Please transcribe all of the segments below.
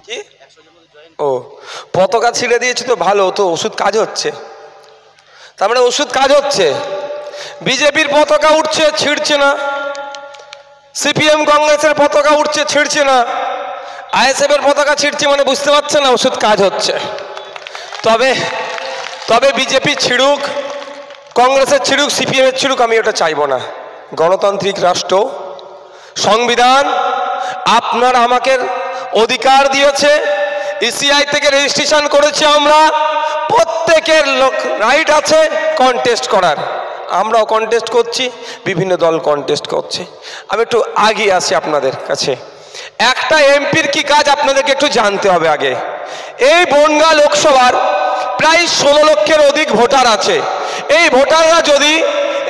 কি ও পতাকা ছিঁড়ে দিয়েছি তো ভালো, তো ওষুধ কাজ হচ্ছে, তার মানে ওষুধ কাজ হচ্ছে। বিজেপির পতাকা উঠছে ছিঁড়ছে না, সিপিএম কংগ্রেসের পতাকা উঠছে ছিঁড়ছে না, আইএসএফ এর পতাকা ছিঁড়ছে, মানে বুঝতে পারছে না ওষুধ কাজ হচ্ছে। তবে তবে বিজেপি ছিঁড়ুক, কংগ্রেসের ছিঁড়ুক, সিপিএম এর ছিঁড়ুক, আমি ওটা চাইবো না। গণতান্ত্রিক রাষ্ট্র, সংবিধান আপনার আমাকে অধিকার দিয়েছে, ইসিআই থেকে রেজিস্ট্রেশন করেছি আমরা, প্রত্যেকের রাইট আছে কন্টেস্ট করার, আমরাও কন্টেস্ট করছি, বিভিন্ন দল কন্টেস্ট করছে। আমি একটু আগে আসি আপনাদের কাছে। একটা এমপির কি কাজ আপনাদেরকে একটু জানতে হবে আগে। এই বনগাঁ লোকসভার প্রায় 16 লক্ষের অধিক ভোটার আছে। এই ভোটাররা যদি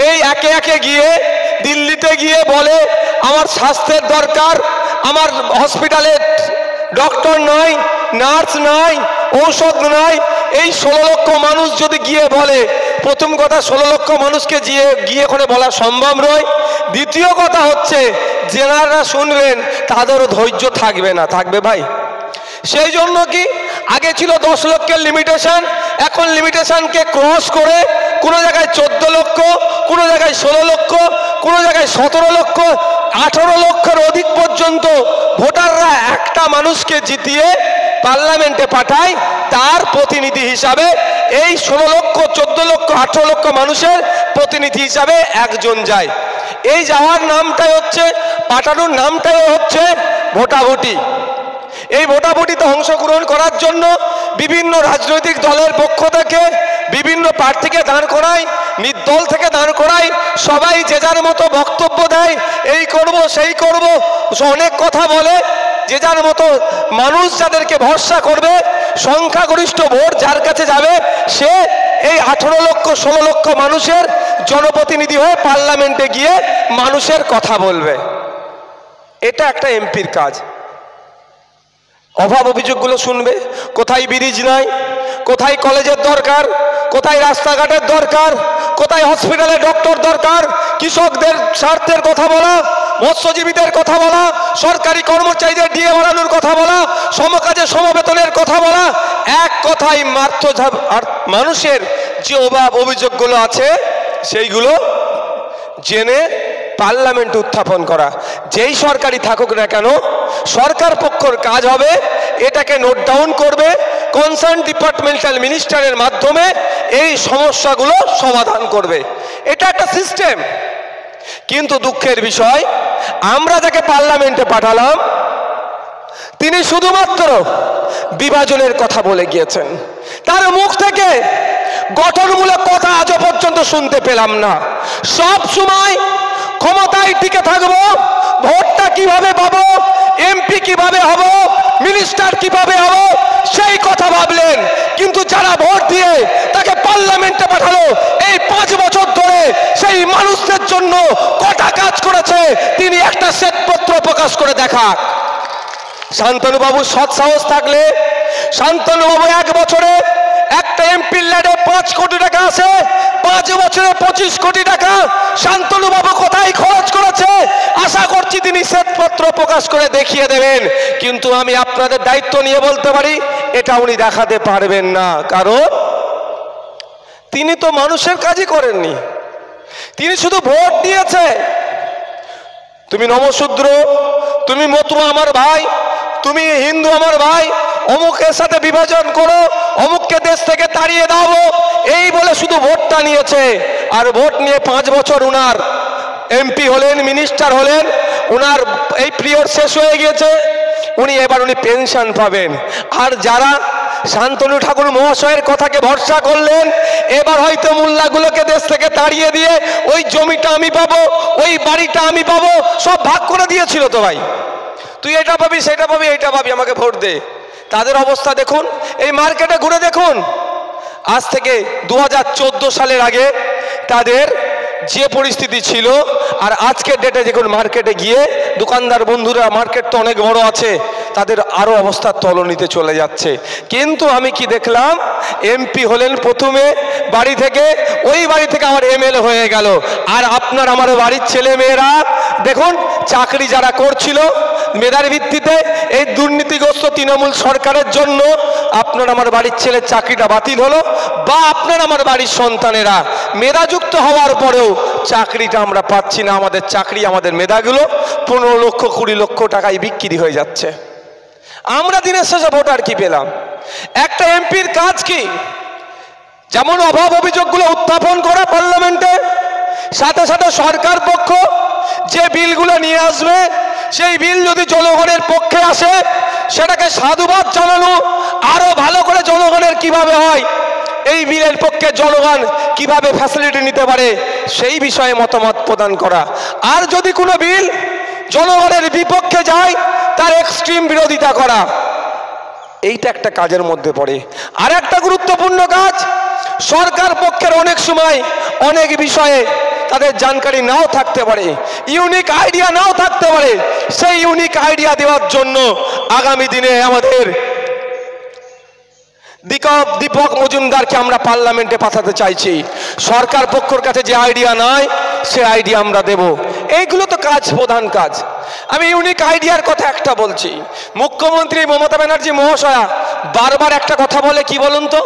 এই একে একে গিয়ে দিল্লিতে গিয়ে বলে আমার স্বাস্থ্যের দরকার, আমার হসপিটালে ডক্টর নাই, নার্স নাই, ঔষধ নাই, এই 16 লক্ষ মানুষ যদি গিয়ে বলে, প্রথম কথা 16 লক্ষ মানুষকে গিয়ে করে বলা সম্ভব নয়। দ্বিতীয় কথা হচ্ছে যারা শুনবেন তাদেরও ধৈর্য থাকবে না, থাকবে ভাই? সেই জন্য কি আগে ছিল 10 লক্ষের লিমিটেশন, এখন লিমিটেশনকে ক্রস করে কোনো জায়গায় 14 লক্ষ, কোনো জায়গায় 16 লক্ষ, কোনো জায়গায় 17 লক্ষ, 18 লক্ষের অধিক পর্যন্ত ভোটাররা একটা মানুষকে জিতিয়ে পার্লামেন্টে পাঠায়, তার প্রতিনিধি হিসাবে এই 16 লক্ষ, 14 লক্ষ, 18 লক্ষ মানুষের প্রতিনিধি হিসাবে একজন যায়। এই যাওয়ার নামটাই হচ্ছে, পাঠানোর নামটাই হচ্ছে ভোটাভুটি। এই ভোটাভুটিতে অংশগ্রহণ করার জন্য বিভিন্ন রাজনৈতিক দলের পক্ষ থেকে বিভিন্ন প্রার্থীকে দাঁড় করায়, নির্দল থেকে দাঁড় করায়, সবাই যে যার মতো বক্তব্য দেয়, এই করব সেই করব, অনেক কথা বলে, যে যার মতো মানুষ যাদেরকে ভরসা করবে, সংখ্যাগরিষ্ঠ ভোট যার কাছে যাবে, সে এই 18 লক্ষ 16 লক্ষ মানুষের জনপ্রতিনিধি হয়ে পার্লামেন্টে গিয়ে মানুষের কথা বলবে। এটা একটা এমপির কাজ। অভাব অভিযোগগুলো শুনবে, কোথায় ব্রিজ নাই, কোথায় কলেজের দরকার, কোথায় রাস্তাঘাটের দরকার, কোথায় হসপিটালে ডক্টর দরকার, কৃষকদের স্বার্থের কথা বলা, মৎস্যজীবীদের কথা বলা, সরকারি কর্মচারীদের ডিএ বাড়ানোর কথা বলা, সমকাজে সমবেতনের কথা বলা, এক কথায় মানুষের যে অভাব অভিযোগগুলো আছে সেইগুলো জেনে পার্লামেন্ট উত্থাপন করা। যেই সরকারি থাকুক না কেন, সরকার পক্ষের কাজ হবে এটাকে নোট ডাউন করবে, কনসার্ন ডিপার্টমেন্টাল মিনিস্টারের মাধ্যমে এই সমস্যাগুলো সমাধান করবে। এটা একটা সিস্টেম। কিন্তু দুঃখের বিষয়, আমরা যাকে পার্লামেন্টে পাঠালাম তিনি শুধুমাত্র বিভাজনের কথা বলে গিয়েছেন। তার মুখ থেকে গঠনমূলক কথা আজও পর্যন্ত শুনতে পেলাম না। সব সময় ক্ষমতায় টিকে থাকবো, ভোটটা কিভাবে পাবো, এমপি কিভাবে হব, মিনিস্টার কিভাবে হব, সেই কথা ভাবলেন। কিন্তু যারা ভোট দিয়ে তাকে পার্লামেন্টে পাঠালো, এই 5 বছর ধরে সেই মানুষদের জন্য কটা কাজ করেছে তিনি একটা শ্বেতপত্র প্রকাশ করে দেখাক। শান্তনুবাবুর সৎ সাহস থাকলে, শান্তনুবাবু 1 বছরে একটা এমপির ল্যাডে 5 কোটি টাকা আছে, 5 বছরে 25 কোটি টাকা শান্তনুবাবু কোথায় খরচ করেছে আশা করছি তিনি শ্বেতপত্র প্রকাশ করে দেখিয়ে দেবেন। কিন্তু আমি আপনাদের দায়িত্ব নিয়ে বলতে পারি এটা উনি দেখাতে পারবেন না, কারণ তিনি তো মানুষের কাজই করেননি, তিনি শুধু ভোট দিয়েছে। তুমি নমশূদ্র, তুমি মতুয়া আমার ভাই, তুমি হিন্দু আমার ভাই, অমুকের সাথে বিভাজন করো, অমুককে দেশ থেকে তাড়িয়ে দাও, এই বলে শুধু ভোটটা নিয়েছে। আর ভোট নিয়ে 5 বছর উনার এমপি হলেন, মিনিস্টার হলেন, উনার এই পিরিয়ড শেষ হয়ে গিয়েছে, উনি পেনশন পাবেন। আর যারা শান্তনু ঠাকুর মহাশয়ের কথাকে ভরসা করলেন, এবার হয়তো মোল্লাগুলোকে দেশ থেকে তাড়িয়ে দিয়ে ওই জমিটা আমি পাবো, ওই বাড়িটা আমি পাবো, সব ভাগ করে দিয়েছিল তো ভাই, তুই এটা পাবি, সেটা পাবি, এইটা পাবি, আমাকে ভোট দে। তাদের অবস্থা দেখুন, এই মার্কেটে ঘুরে দেখুন। আজ থেকে 2014 সালের আগে তাদের যে পরিস্থিতি ছিল আর আজকের ডেটে দেখুন, মার্কেটে গিয়ে দোকানদার বন্ধুরা, মার্কেট তো অনেক বড় আছে, তাদের আরো অবস্থা তলনিতে চলে যাচ্ছে। কিন্তু আমি কি দেখলাম, এমপি হলেন প্রথমে বাড়ি থেকে, ওই বাড়ি থেকে আমার এমএলএ হয়ে গেল। আর আপনার আমার বাড়ির ছেলে মেয়েরা দেখুন, চাকরি যারা করছিল মেধার ভিত্তিতে এই দুর্নীতিগ্রস্ত তৃণমূল সরকারের জন্য আপনার আমার বাড়ির ছেলের চাকরিটা বাতিল হলো, বা আপনার আমার বাড়ির সন্তানেরা মেধাযুক্ত হওয়ার পরেও চাকরিটা আমরা পাচ্ছি না। আমাদের চাকরি, আমাদের মেধাগুলো 15 লক্ষ 20 লক্ষ টাকায় বিক্রি হয়ে যাচ্ছে। আমরা দিনের শেষে ভোটার কি পেলাম? একটা এমপির কাজ কি? যেমন অভাব অভিযোগগুলো উত্থাপন করা পার্লামেন্টে, সাথে সাথে সরকার পক্ষ যে বিলগুলো নিয়ে আসবে সেই বিল যদি জনগণের পক্ষে আসে সেটাকে সাধুবাদ জানানো, আরো ভালো করে জনগণের কিভাবে হয়, এই বিলের পক্ষে জনগণ কিভাবে ফ্যাসিলিটি নিতে পারে সেই বিষয়ে মতামত প্রদান করা। আর যদি কোনো বিল জনগণের বিপক্ষে যায় তার এক্সট্রিম বিরোধিতা করা, এইটা একটা কাজের মধ্যে পড়ে। আর একটা গুরুত্বপূর্ণ কাজ, সরকার পক্ষের অনেক সময় অনেক বিষয়ে তাদের জানকারি নাও থাকতে পারে, ইউনিক আইডিয়া নাও থাকতে পারে। সেই ইউনিক আইডিয়া দেওয়ার জন্য আগামী দিনে আমাদের দীপক মজুমদারকে আমরা পার্লামেন্টে পাঠাতে চাইছি। সরকার পক্ষের কাছে যে আইডিয়া নাই সে আইডিয়া আমরা দেব। এইগুলো তো কাজ, প্রধান কাজ। আমি ইউনিক আইডিয়ার কথা একটা বলছি। মুখ্যমন্ত্রী মমতা ব্যানার্জি মহাশয়া বারবার একটা কথা বলে, কি বলুন তো?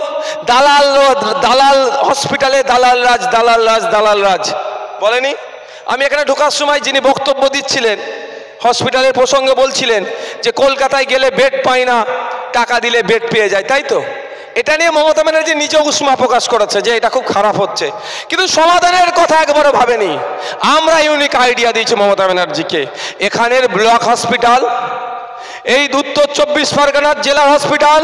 দালাল হসপিটালে দালাল রাজ, দালাল রাজ, দালাল রাজ বলেনি? আমি এখানে ঢোকার সময় যিনি বক্তব্য দিচ্ছিলেন হসপিটালের প্রসঙ্গে বলছিলেন যে কলকাতায় গেলে বেড পায় না, টাকা দিলে বেড পেয়ে যায়, তাই তো? এটা নিয়ে মমতা ব্যানার্জি নিজে উষ্মা প্রকাশ করেছে যে এটা খুব খারাপ হচ্ছে, কিন্তু সমাধানের কথা একবারও ভাবেনি। আমরা ইউনিক আইডিয়া দিয়েছি মমতা ব্যানার্জিকে। এখানের ব্লক হসপিটাল, এই উত্তর 24 পরগনার জেলা হসপিটাল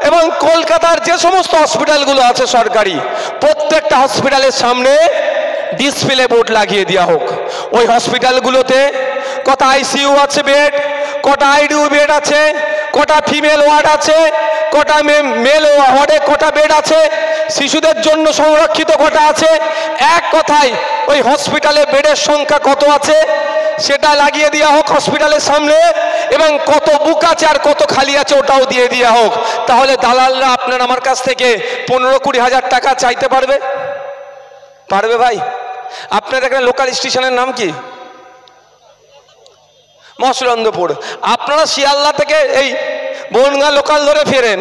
এবং কলকাতার যে সমস্ত হসপিটালগুলো আছে সরকারি, প্রত্যেকটা হসপিটালের সামনে ডিসপ্লে বোর্ড লাগিয়ে দেওয়া হোক। ওই হসপিটালগুলোতে কটা আইসিইউ আছে বেড, কটা আইডিইউ বেড আছে, কটা ফিমেল ওয়ার্ড আছে, কটা মেল ওয়ার্ডে কটা বেড আছে, শিশুদের জন্য সংরক্ষিত কটা আছে, এক কথায় ওই হসপিটালে বেডের সংখ্যা কত আছে সেটা লাগিয়ে দেওয়া হোক হসপিটালের সামনে, এবং কত বুক আছে আর কত খালি আছে ওটাও দিয়ে দেওয়া হোক। তাহলে দালালরা আপনার আমার কাছ থেকে 15-20 হাজার টাকা চাইতে পারবে? পারবে ভাই? আপনার এখানে লোকাল স্টেশনের নাম কি? মসলন্দপুর। আপনারা শিয়ালদা থেকে এই বনগাঁ লোকাল ধরে ফেরেন,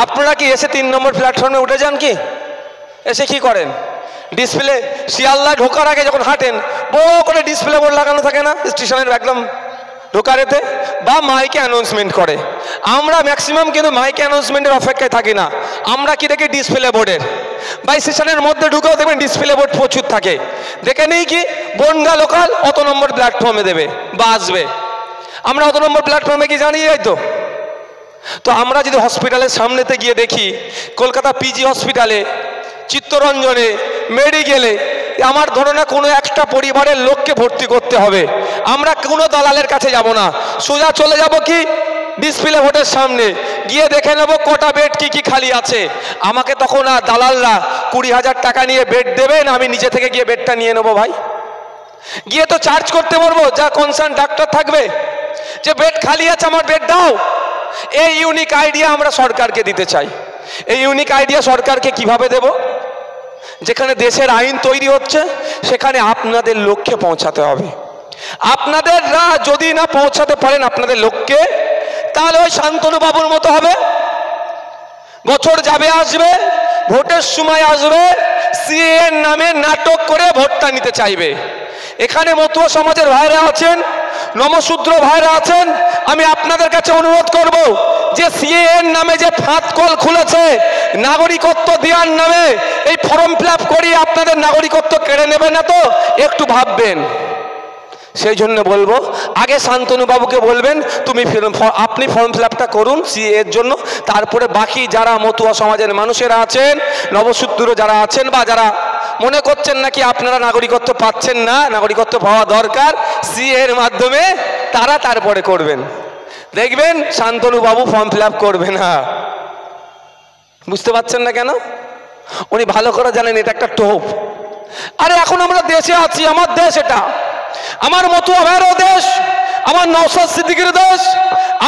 আপনারা কি এসে 3 নম্বর প্ল্যাটফর্মে উঠে যান? কি এসে কি করেন? ডিসপ্লে, শিয়ালদা ঢোকার আগে যখন হাঁটেন বড় করে ডিসপ্লে বোর্ড লাগানো থাকে না স্টেশনের একদম ঢোকারেতে, বা মাইকে অ্যানাউন্সমেন্ট করে। আমরা ম্যাক্সিমাম কিন্তু মাইকে অ্যানাউন্সমেন্টের অপেক্ষায় থাকি না, আমরা কি দেখি ডিসপ্লে বোর্ডের। বা স্টেশনের মধ্যে ঢুকেও দেখবেন ডিসপ্লে বোর্ড প্রচুর থাকে, দেখে নেই কি বনগাঁ লোকাল অত নম্বর প্ল্যাটফর্মে দেবে বা আসবে, আমরা অত নম্বর প্ল্যাটফর্মে কি জানি? যাই তো। তো আমরা যদি হসপিটালের সামনেতে গিয়ে দেখি কলকাতা পিজি হসপিটালে, চিত্তরঞ্জনে, মেডিকেলে আমার ধরনে কোনো একটা পরিবারের লোককে ভর্তি করতে হবে, আমরা কোনো দালালের কাছে যাব না, সোজা চলে যাব কি ডিসপ্লে বোর্ডের সামনে, গিয়ে দেখে নেব কটা বেড কি কি খালি আছে। আমাকে তখন আর দালালরা 20 হাজার টাকা নিয়ে বেড দেবেন, আমি নিজে থেকে গিয়ে বেডটা নিয়ে নেবো ভাই? গিয়ে তো চার্জ করতে পারবো, যা কনসার্ন ডাক্তার থাকবে যে বেড খালি আছে আমার বেড দাও। এই ইউনিক আইডিয়া আমরা সরকারকে দিতে চাই। এই ইউনিক আইডিয়া সরকারকে কিভাবে দেব? যেখানে দেশের আইন তৈরি হচ্ছে সেখানে আপনাদের লক্ষ্যে পৌঁছাতে হবে। আপনাদেররা যদি না পৌঁছাতে পারেন আপনাদের লক্ষ্যে, তাহলে ওই শান্তনু বাবুর মতো হবে। বছর যাবে আসবে, ভোটের সময় আসবে, সিএর নামে নাটক করে ভোটটা নিতে চাইবে। এখানে মতুয়া সমাজের ভাইরা আছেন, নমশূদ্র ভাইরা আছেন, আমি আপনাদের কাছে অনুরোধ করব যে সিএর নামে যে ফাঁদকল খুলেছে নাগরিকত্ব দেওয়ার নামে, এই ফর্ম ফিল আপ করিয়ে আপনাদের নাগরিকত্ব কেড়ে নেবে না তো একটু ভাববেন। সেই জন্য বলবো আগে শান্তনু বাবুকে বলবেন আপনি ফর্ম ফিল আপটা করুন সিএ এর জন্য, তারপরে বাকি যারা মতুয়া সমাজের মানুষেরা আছেন, নবশূদ্র যারা আছেন, বা যারা মনে করছেন নাকি আপনারা নাগরিকত্ব পাচ্ছেন না, নাগরিকত্ব পাওয়া দরকার সিএ এর মাধ্যমে, তারা তারপরে করবেন। দেখবেন শান্তনু বাবু ফর্ম ফিল আপ করবে না। বুঝতে পারছেন না কেন? উনি ভালো করে জানেন এটা একটা টোপ। আরে এখন আমরা দেশে আছি, আমার দেশ এটা, আমার মতুয়া ভাইয়েরও দেশ, আমার নওশাদ সিদ্দিকীর দেশ,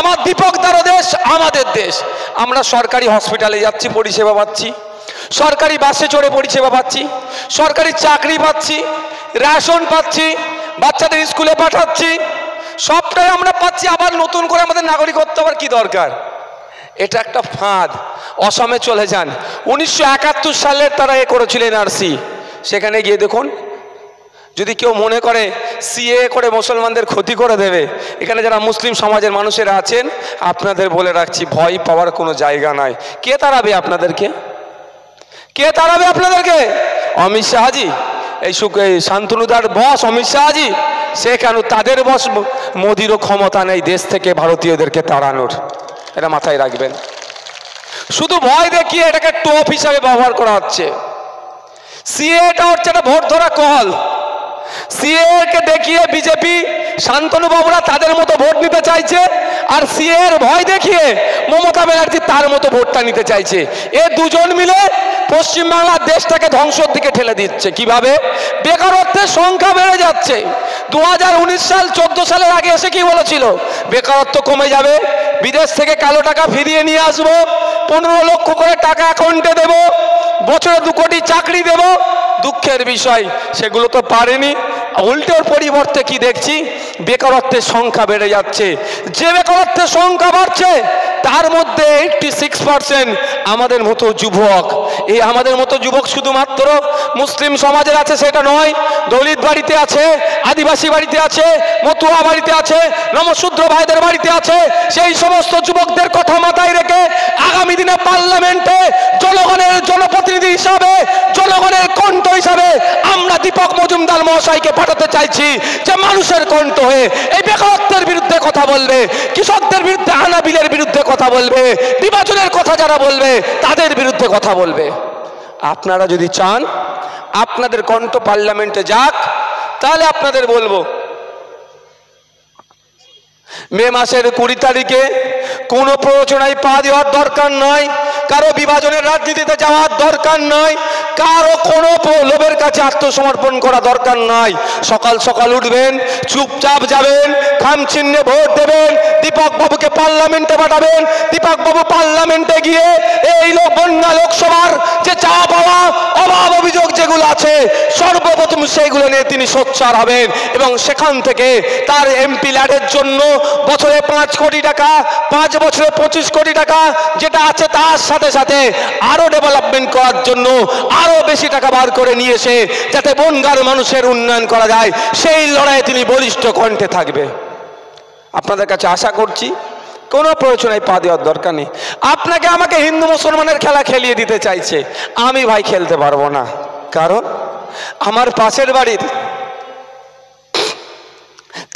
আমার দীপকদারও দেশ, আমাদের দেশ। আমরা সরকারি হসপিটালে যাচ্ছি, পরিষেবা পাচ্ছি, সরকারি বাসে চড়ে পরিষেবা পাচ্ছি, সরকারি চাকরি পাচ্ছি, রেশন পাচ্ছি, বাচ্চাদের স্কুলে পাঠাচ্ছি, সবটাই আমরা পাচ্ছি, আবার নতুন করে আমাদের নাগরিকত্ব আবার কি দরকার? এটা একটা ফাঁদ। অসমে চলে যান, 1971 সালের তারা করেছিল এনআরসি। সেখানে গিয়ে দেখুন, যদি কেউ মনে করে সিএ করে মুসলমানদের ক্ষতি করে দেবে, এখানে যারা মুসলিম সমাজের মানুষেরা আছেন আপনাদের বলে রাখছি, ভয় পাওয়ার কোনো জায়গা নাই। কে তাড়াবে আপনাদেরকে? কে তাড়াবে আপনাদেরকে? অমিত শাহজি, এই শান্তনুদার বস অমিত শাহজি, সে কেন? তাদের বস মোদিরও ক্ষমতা নেই দেশ থেকে ভারতীয়দেরকে তাড়ানোর। এটা মাথায় রাখবেন। শুধু ভয় দেখিয়ে এটাকে টোপ হিসাবে ব্যবহার করা হচ্ছে। সিএটা হচ্ছে একটা ভোট ধরা কল। সিএ কে দেখিয়ে বিজেপি শান্তনু বাবুরা তাদের মতো ভোট নিতে চাইছে, আর সিএ এর ভয় দেখিয়ে মমতা ব্যানার্জি তার মতো ভোটটা নিতে চাইছে। এ দুজন মিলে পশ্চিমবাংলার দেশটাকে ধ্বংসের দিকে ঠেলে দিচ্ছে। কিভাবে? বেকারত্বের সংখ্যা বেড়ে যাচ্ছে। 2019 সাল 14 সালের আগে এসে কি বলেছিল? বেকারত্ব কমে যাবে, বিদেশ থেকে কালো টাকা ফিরিয়ে নিয়ে আসবো, 15 লক্ষ করে টাকা অ্যাকাউন্টে দেব, বছরে 2 কোটি চাকরি দেব। দুঃখের বিষয় সেগুলো তো পারেনি। উল্টোর পরিবর্তে কি দেখছি? বেকারত্বের সংখ্যা বেড়ে যাচ্ছে। যে বেকারত্বের সংখ্যা বাড়ছে তার মধ্যে 86% আমাদের মতো যুবক। এই আমাদের মতো যুবক শুধুমাত্র মুসলিম সমাজের আছে সেটা নয়, দলিত বাড়িতে আছে, আদিবাসী বাড়িতে আছে, মতুয়া বাড়িতে আছে, নমশূদ্র ভাইদের বাড়িতে আছে। সেই সমস্ত যুবকদের কথা মাথায় রেখে আগামী দিনে পার্লামেন্টে জনগণের জনপ্রতিনিধি হিসাবে, জনগণের কণ্ঠ হিসাবে আমরা দীপক মজুমদার মহাশয়কে পাঠাতে চাইছি, যে মানুষের কণ্ঠ হয়ে এই বেকারত্বের বিরুদ্ধে কথা বলবে, কৃষকদের বিরুদ্ধে, আনা বিলের বিরুদ্ধে কথা বলবে, নির্বাচনের কথা যারা বলবে তাদের বিরুদ্ধে কথা বলবে। আপনারা যদি চান আপনাদের কণ্ঠ পার্লামেন্টে যাক, তাহলে আপনাদের বলবো, মে মাসের 20 তারিখে কোনো প্ররোচনায় পা দেওয়ার দরকার নয়, কারো বিভাজনের রাজনীতিতে যাওয়ার দরকার নয়, কারো কোনো লোভের কাছে আত্মসমর্পণ করা দরকার নাই। সকাল সকাল উঠবেন, চুপচাপ যাবেন, খাম চিহ্নে ভোট দেবেন, দীপক বাবুকে পার্লামেন্টে পাঠাবেন। দীপক বাবু পার্লামেন্টে গিয়ে এই বন্যা লোকসভার যে চাওয়া পাওয়া, অভাব অভিযোগ যেগুলো আছে সর্বপ্রথম সেইগুলো নিয়ে তিনি সোচ্চার হবেন, এবং সেখান থেকে তার এমপি ল্যাডের জন্য বছরে 5 কোটি টাকা, 5 বছরে 25 কোটি টাকা যেটা আছে তার সাথে সাথে আরো ডেভেলপমেন্ট করার জন্য আরো বেশি টাকা বার করে নিয়ে এসে যাতে বনগাঁর মানুষের উন্নয়ন করা যায়, সেই লড়াইয়ে তিনি বলিষ্ঠ কণ্ঠে থাকবে। আপনাদের কাছে আশা করছি কোনো প্রয়োজনে পা দেওয়ার দরকার নেই। আপনাকে আমাকে হিন্দু মুসলমানের খেলা খেলিয়ে দিতে চাইছে, আমি ভাই খেলতে পারবো না। কারণ আমার পাশের বাড়ির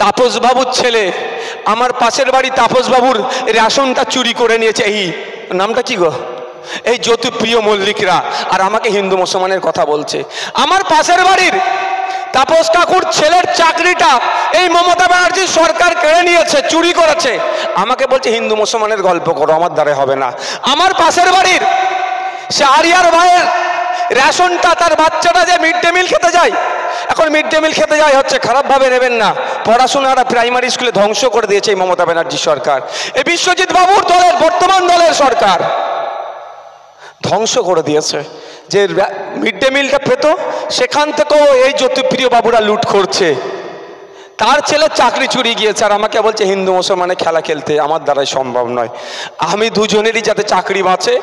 তাপস বাবুর ছেলে, আমার পাশের বাড়ি তাপস বাবুর রেশনটা চুরি করে নিয়েছে। এই নামটা কি গো? এই জ্যোতিপ্রিয় মল্লিকরা, আর আমাকে হিন্দু মুসলমানের কথা বলছে। আমার পাশের বাড়ির তাপস কাকুর ছেলের চাকরিটা এই মমতা ব্যানার্জির সরকার কেড়ে নিয়েছে, চুরি করেছে। আমাকে বলছে হিন্দু মুসলমানের গল্প করো, আমার দ্বারা হবে না। আমার পাশের বাড়ির সে আরিয়ার ভাইয়ের রেশনটা, তার বাচ্চাটা যে মিড ডে মিল খেতে যায়, এখন মিড ডে মিল খেতে যায় হচ্ছে, খারাপভাবে নেবেন না, পড়াশোনাটা প্রাইমারি স্কুলে ধ্বংস করে দিয়েছে এই মমতা ব্যানার্জি সরকার। এই বিশ্বজিৎ বাবুর দলের, বর্তমান দলের সরকার ধ্বংস করে দিয়েছে। যে মিড ডে মিলটা পেত সেখান থেকেও এই জ্যোতিপ্রিয় বাবুরা লুট করছে। তার ছেলে চাকরি চুরি গিয়েছে, আর আমাকে বলছে হিন্দু মুসলমানের খেলা খেলতে। আমার দ্বারাই সম্ভব নয়। আমি দুজনেরই যাতে চাকরি বাঁচে,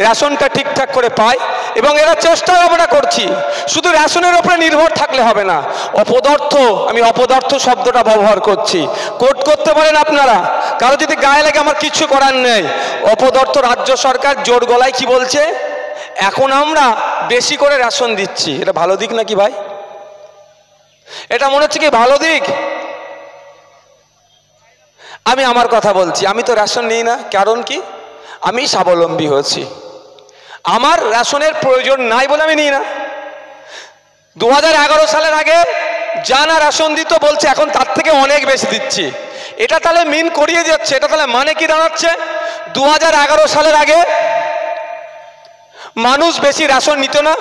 রেশনটা ঠিকঠাক করে পায়, এবং এরা চেষ্টা আমরা করছি। শুধু রেশনের উপরে নির্ভর থাকলে হবে না, অপদার্থ, আমি অপদার্থ শব্দটা ব্যবহার করছি, কোট করতে পারেন আপনারা, কারো যদি গায়ে লাগে আমার কিচ্ছু করার নেই। অপদার্থ রাজ্য সরকার জোর গলায় কি বলছে, এখন আমরা বেশি করে রেশন দিচ্ছি। এটা ভালো দিক নাকি ভাই? এটা মনে হচ্ছে কি ভালো দিক? আমি আমার কথা বলছি, আমি তো রেশন নিই না। কারণ কি? আমি স্বাবলম্বী হয়েছি, আমার রেশনের প্রয়োজন নাই বলে আমি নিই না। 2011 সালের আগে জানা রেশন দিত, বলছে এখন তার থেকে অনেক বেশি দিচ্ছি। এটা তাহলে মিন করিয়ে যাচ্ছে। এটা তাহলে মানে কি দাঁড়াচ্ছে? 2011 সালের আগে মানুষ বেশি রেশন নিত না,